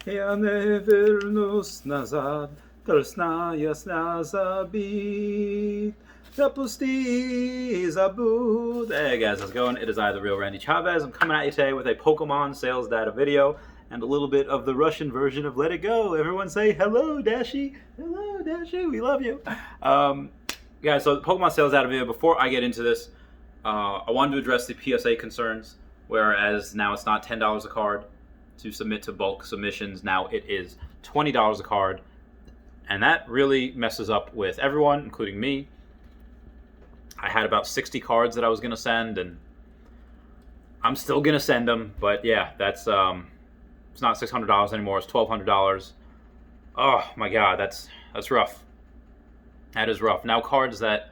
Ja nie вернусь назад, должна забить. Запусти, забудь. Hey guys, how's it going? It is I, the real Randy Chavez. I'm coming at you today with a Pokemon sales data video and a little bit of the Russian version of Let It Go. Everyone say hello, Dashi. Hello, Dashi. We love you. Guys, so the Pokemon sales data video. Before I get into this, I wanted to address the PSA concerns. Whereas now it's not $10 a card to submit to bulk submissions. Now it is $20 a card. And that really messes up with everyone, including me. I had about 60 cards that I was going to send, and I'm still going to send them. But yeah, that's it's not $600 anymore. It's $1,200. Oh my God, that's rough. That is rough. Now cards that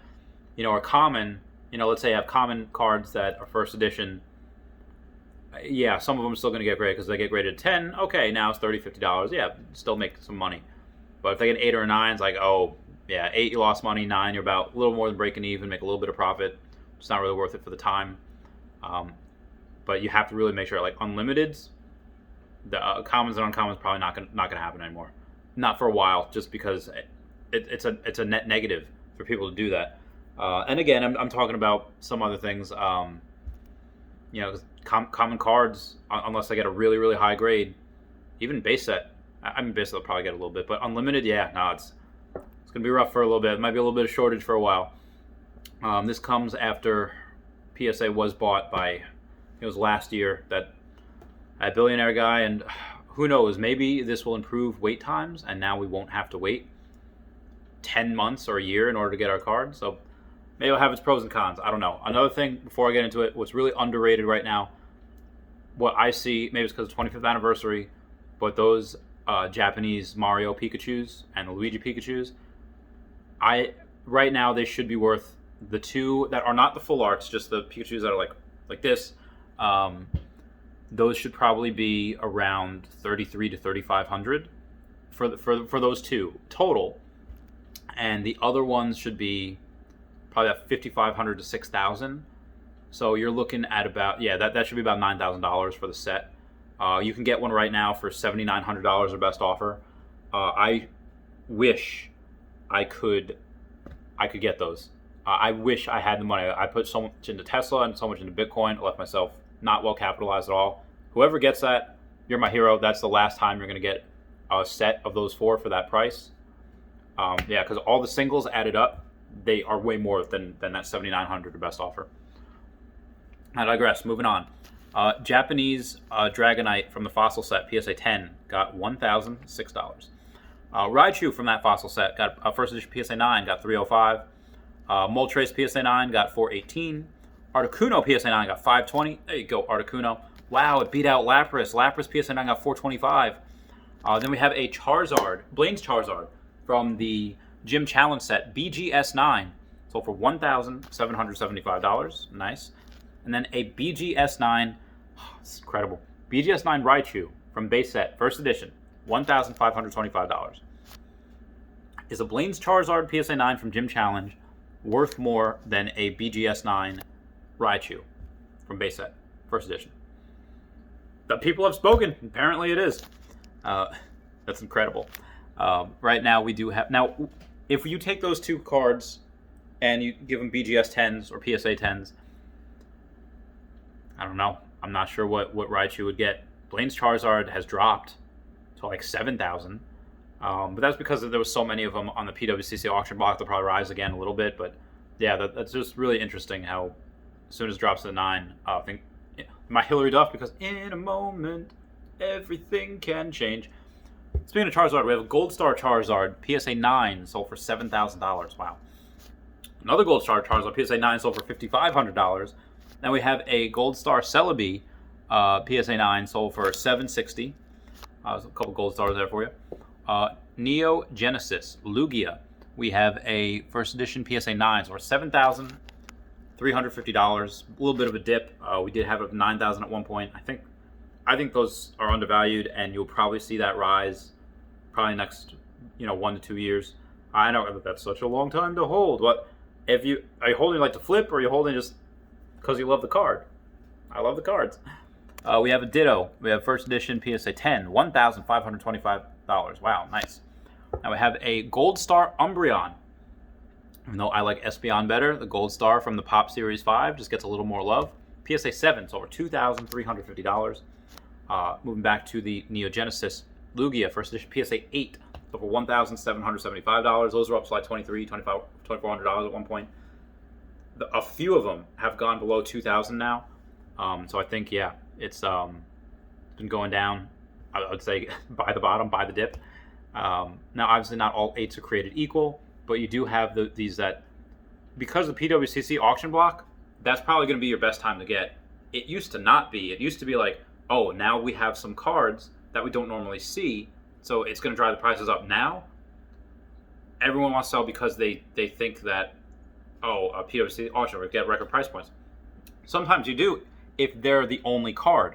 are common. Let's say I have common cards that are first edition. Yeah, some of them are still going to get graded because they get graded 10. Okay, now it's $30, $50. Yeah, still make some money. But if they get 8 or a 9, it's like, oh, yeah, 8 you lost money, 9 you're about a little more than breaking even, make a little bit of profit. It's not really worth it for the time. But you have to really make sure, like unlimiteds, the commons and uncommons probably not gonna happen anymore. Not for a while, just because it's a net negative for people to do that. And again, I'm talking about some other things. Common cards, unless I get a really, really high grade, even base set. I mean, base set will probably get a little bit, but unlimited, yeah, no, it's going to be rough for a little bit. It might be a little bit of shortage for a while. This comes after PSA was bought by, it was last year, that billionaire guy, and who knows, maybe this will improve wait times, and now we won't have to wait 10 months or a year in order to get our card. So maybe it'll have its pros and cons. I don't know. Another thing, before I get into it, what's really underrated right now, what I see, maybe it's because it's 25th anniversary, but those Japanese Mario Pikachus and the Luigi Pikachus, right now they should be worth, the two that are not the full arts, just the Pikachus that are like this, those should probably be around 3,300 to 3,500 for those two total, and the other ones should be probably at 5,500 to 6,000. So you're looking at about, that should be about $9,000 for the set. You can get one right now for $7,900, or best offer. I wish I could get those. I wish I had the money. I put so much into Tesla and so much into Bitcoin. I left myself not well capitalized at all. Whoever gets that, you're my hero. That's the last time you're going to get a set of those four for that price. Because all the singles added up, they are way more than that $7,900 or best offer. I digress. Moving on. Japanese Dragonite from the fossil set, PSA 10, got $1,006. Raichu from that fossil set got a first edition PSA 9, got $305. Moltres PSA 9 got $418. Articuno PSA 9 got $520. There you go, Articuno. Wow, it beat out Lapras. Lapras PSA 9 got $425. Then we have a Charizard, Blaine's Charizard, from the Gym Challenge set, BGS 9, sold for $1,775. Nice. And then a BGS 9, it's incredible, BGS 9 Raichu from base set, first edition, $1,525. Is a Blaine's Charizard PSA 9 from Gym Challenge worth more than a BGS 9 Raichu from base set, first edition? The people have spoken. Apparently it is. That's incredible. Right now we do have... Now, if you take those two cards and you give them BGS 10s or PSA 10s, I don't know. I'm not sure what Raichu would get. Blaine's Charizard has dropped to like 7,000. But that's because there was so many of them on the PWCC auction block. They'll probably rise again a little bit. But yeah, that's just really interesting how as soon as it drops to 9, I think my Hillary Duff, because in a moment, everything can change. Speaking of Charizard, we have a Gold Star Charizard, PSA 9, sold for $7,000. Wow. Another Gold Star Charizard, PSA 9, sold for $5,500. Then we have a Gold Star Celebi, PSA 9, sold for $760. There's a couple Gold Stars there for you. Neo Genesis, Lugia. We have a first edition PSA 9, so for $7,350. A little bit of a dip. We did have it up $9,000 at one point. I think those are undervalued, and you'll probably see that rise probably next 1 to 2 years. I know that that's such a long time to hold. But are you holding like to flip, or are you holding just because you love the card? I love the cards. We have a Ditto. We have first edition PSA 10, $1,525. Wow, nice. Now we have a Gold Star Umbreon. Even though I like Espeon better, the Gold Star from the Pop Series 5 just gets a little more love. PSA 7, it's over $2,350. Moving back to the Neo Genesis Lugia, first edition PSA 8, over $1,775. Those are up to like $2,400 at one point. A few of them have gone below $2,000 now. So I think, yeah, it's been going down, I would say, by the bottom, by the dip. Now, obviously, not all 8s are created equal, but you do have these that, because of the PWCC auction block, that's probably going to be your best time to get. It used to not be. It used to be like, oh, now we have some cards that we don't normally see, so it's going to drive the prices up. Now, everyone wants to sell because they think that, oh, a PWCC auction would get record price points. Sometimes you do if they're the only card,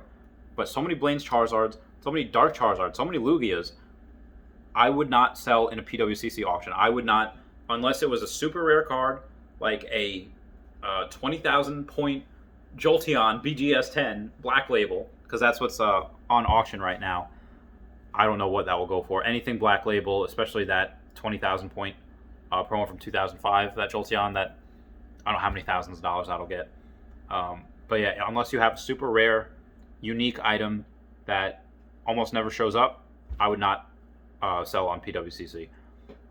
but so many Blaine's Charizards, so many Dark Charizards, so many Lugias, I would not sell in a PWCC auction. I would not, unless it was a super rare card, like a 20,000 point Jolteon BGS 10 Black Label, because that's what's on auction right now. I don't know what that will go for. Anything Black Label, especially that 20,000 point promo from 2005, that Jolteon, that I don't know how many thousands of dollars that'll get. But yeah, unless you have a super rare, unique item that almost never shows up, I would not sell on PWCC.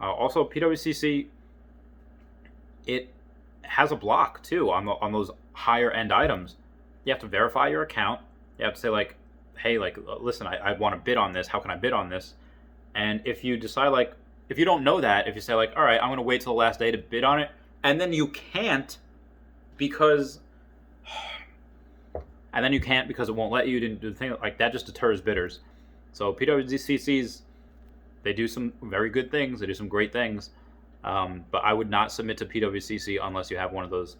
Also, PWCC, it has a block too on those higher end items. You have to verify your account. You have to say like, hey, like, listen, I want to bid on this. How can I bid on this? And if you decide like, if you don't know that, if you say like, all right, I'm going to wait till the last day to bid on it, and then you can't because it won't let you do the thing, like that just deters bidders. So PWCCs, they do some very good things. They do some great things. But I would not submit to PWCC unless you have one of those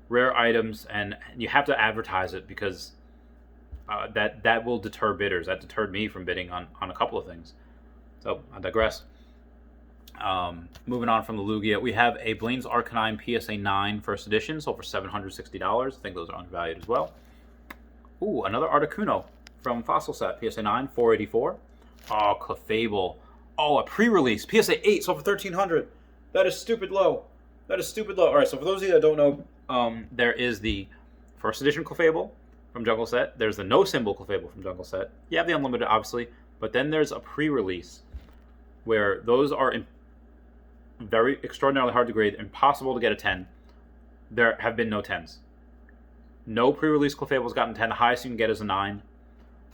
rare items, and you have to advertise it because that will deter bidders. That deterred me from bidding on a couple of things. So I digress. Moving on from the Lugia, we have a Blaine's Arcanine PSA 9 first edition, sold for $760. I think those are undervalued as well. Ooh, another Articuno from Fossil Set, PSA 9, $484. Oh, Clefable. Oh, a pre-release, PSA 8, sold for $1,300. That is stupid low. All right, so for those of you that don't know, there is the first edition Clefable from Jungle Set. There's the no symbol Clefable from Jungle Set. You have the unlimited, obviously, but then there's a pre-release where those are very extraordinarily hard to grade, impossible to get a 10. There have been no 10s. No pre-release Clefable's gotten 10. The highest you can get is a 9.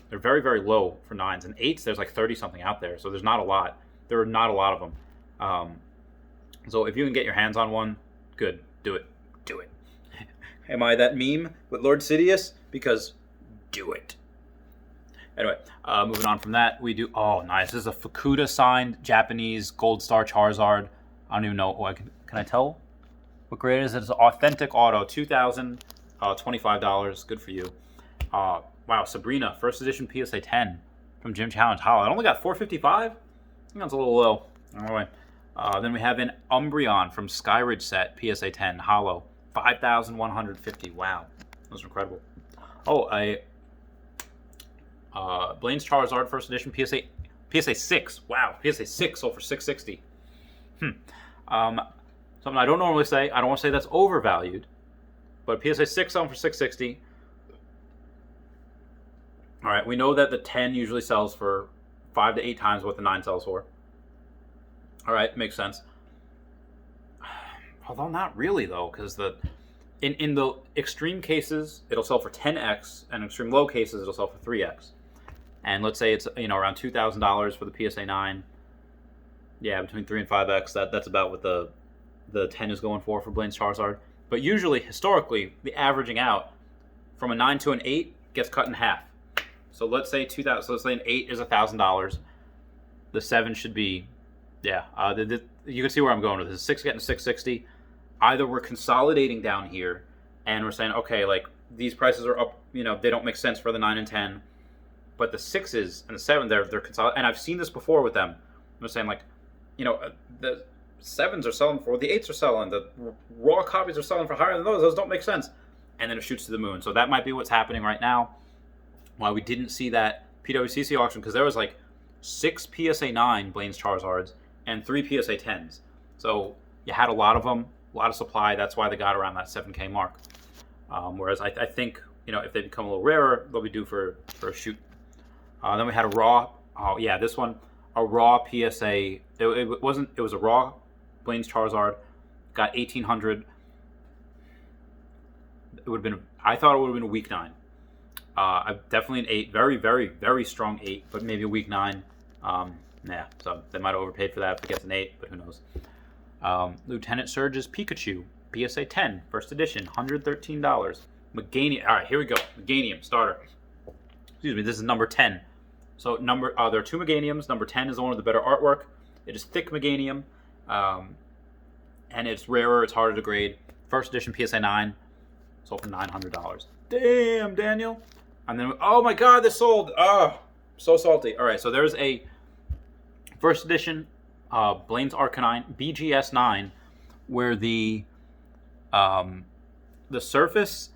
They're very, very low for 9s. And 8s, there's like 30-something out there, so there's not a lot. There are not a lot of them. So if you can get your hands on one, good. Do it. Am I that meme with Lord Sidious? Because do it. Anyway, moving on from that, we do... Oh, nice. This is a Fukuda signed Japanese Gold Star Charizard. I don't even know. Can I tell what grade it is? It's an authentic auto. $2,025. Good for you. Wow, Sabrina, first edition PSA 10 from Gym Challenge Hollow. I only got $455? I think that's a little low. Anyway, then we have an Umbreon from Skyridge Set, PSA 10 Hollow. $5,150. Wow, those are incredible. Oh, a Blaine's Charizard first edition PSA 6. Wow, PSA 6 sold for $660. Something I don't normally say. I don't want to say that's overvalued, but PSA 6 selling for $660. All right, we know that the 10 usually sells for 5 to 8 times what the 9 sells for. All right, makes sense. Although not really though, because in the extreme cases it'll sell for 10x, and extreme low cases it'll sell for 3x. And let's say it's around $2,000 for the PSA 9. Yeah, between 3 and 5x. That's about what the 10 is going for Blaine's Charizard. But usually, historically, the averaging out from a 9 to an 8 gets cut in half. So let's say 2,000. So let's say an 8 is $1,000. The 7 should be, yeah. You can see where I'm going with this. 6 getting $660. Either we're consolidating down here, and we're saying, okay, like these prices are up. They don't make sense for the 9 and 10. But the 6s and the 7, they're consolidating. And I've seen this before with them. I'm saying like, the 7s are selling for, the 8s are selling, the raw copies are selling for higher than those. Those don't make sense. And then it shoots to the moon. So that might be what's happening right now. why we didn't see that PWCC auction, because there was like 6 PSA 9 Blaine's Charizards and 3 PSA 10s. So you had a lot of them, a lot of supply. That's why they got around that 7K mark. Whereas I think, if they become a little rarer, they'll be due for a shoot. Then we had a raw. Oh yeah, this one, a raw PSA. It wasn't. It was a raw Blaine's Charizard. Got 1,800. It would have been. I thought it would have been a week 9. Definitely an 8. Very, very, very strong 8, but maybe a week 9. Yeah, so they might have overpaid for that if it gets an 8, but who knows. Lieutenant Surge's Pikachu, PSA 10, first edition, $113. Meganium. All right, here we go. Meganium starter. Excuse me. This is number 10. So there are 2 Meganiums. Number 10 is the one with the better artwork. It is thick Meganium, and it's rarer. It's harder to grade. First edition PSA 9, sold for $900. Damn, Daniel. And then, oh my God, this sold. Oh, so salty. All right, so there's a first edition Blaine's Arcanine BGS 9, where the surface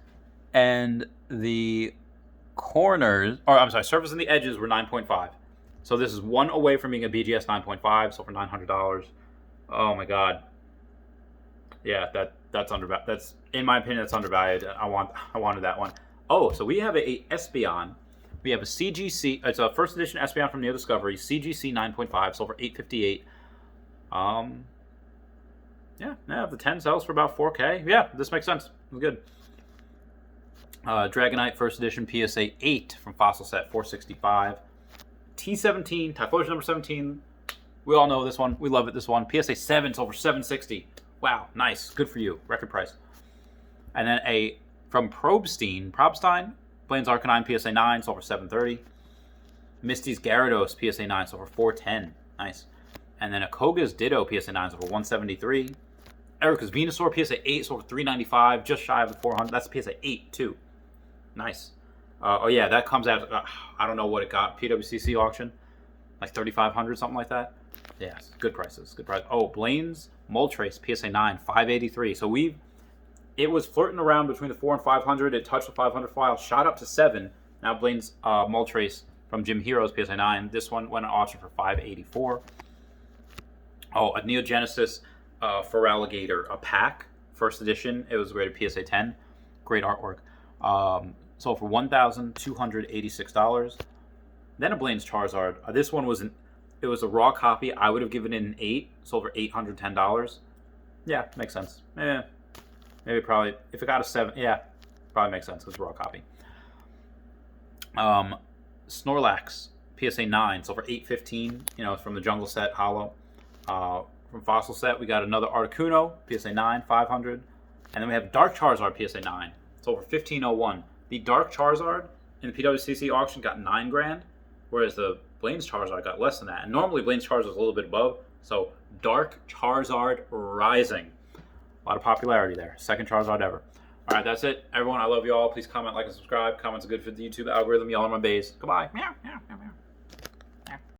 and the corners, surface and the edges were 9.5. So this is one away from being a BGS 9.5, sold for $900. Oh my God. Yeah, that's undervalued. That's, in my opinion, that's undervalued. I wanted that one. Oh, so we have a Espeon. We have a CGC. It's a first edition Espeon from Neo Discovery. CGC 9.5, sold for $858. Yeah, the 10 sells for about $4K. Yeah, this makes sense. It's good. Dragonite first edition PSA 8 from Fossil Set, $465. T17, Typhlosion number 17. We all know this one. We love it. This one. PSA 7 sold for $760. Wow, nice. Good for you. Record price. And then from Probstein, Blaine's Arcanine PSA 9 sold for $730. Misty's Gyarados PSA 9 sold for $410. Nice. And then a Koga's Ditto PSA 9 sold for $173. Erica's Venusaur PSA 8 sold for $395, just shy of the $400. That's PSA 8 too. Nice. Oh yeah, that comes out. I don't know what it got. PWCC auction, like $3,500, something like that. Yes, good prices. Good price. Oh, Blaine's Moltres PSA 9, $583. So it was flirting around between the 400 and 500. It touched the 500 file, shot up to 7. Now Blaine's Moltres from Jim Heroes PSA 9. This one went on auction for $584. Oh, a Neogenesis Feraligatr, a pack, first edition. It was graded PSA 10. Great artwork. Sold for $1,286. Then a Blaine's Charizard. This one was it was a raw copy. I would have given it an 8. Sold for $810. Yeah, makes sense. Maybe probably if it got a 7. Yeah, probably makes sense. It's a raw copy. Snorlax PSA 9 sold for $815. It's from the Jungle Set Hollow. From Fossil Set, we got another Articuno, PSA 9, $500. And then we have Dark Charizard, PSA 9. It's over $1,501. The Dark Charizard in the PWCC auction got $9,000, whereas the Blaine's Charizard got less than that. And normally Blaine's Charizard is a little bit above. So Dark Charizard rising. A lot of popularity there. Second Charizard ever. All right, that's it. Everyone, I love you all. Please comment, like, and subscribe. Comments are good for the YouTube algorithm. Y'all are my bays. Goodbye. Meow, meow, meow, meow.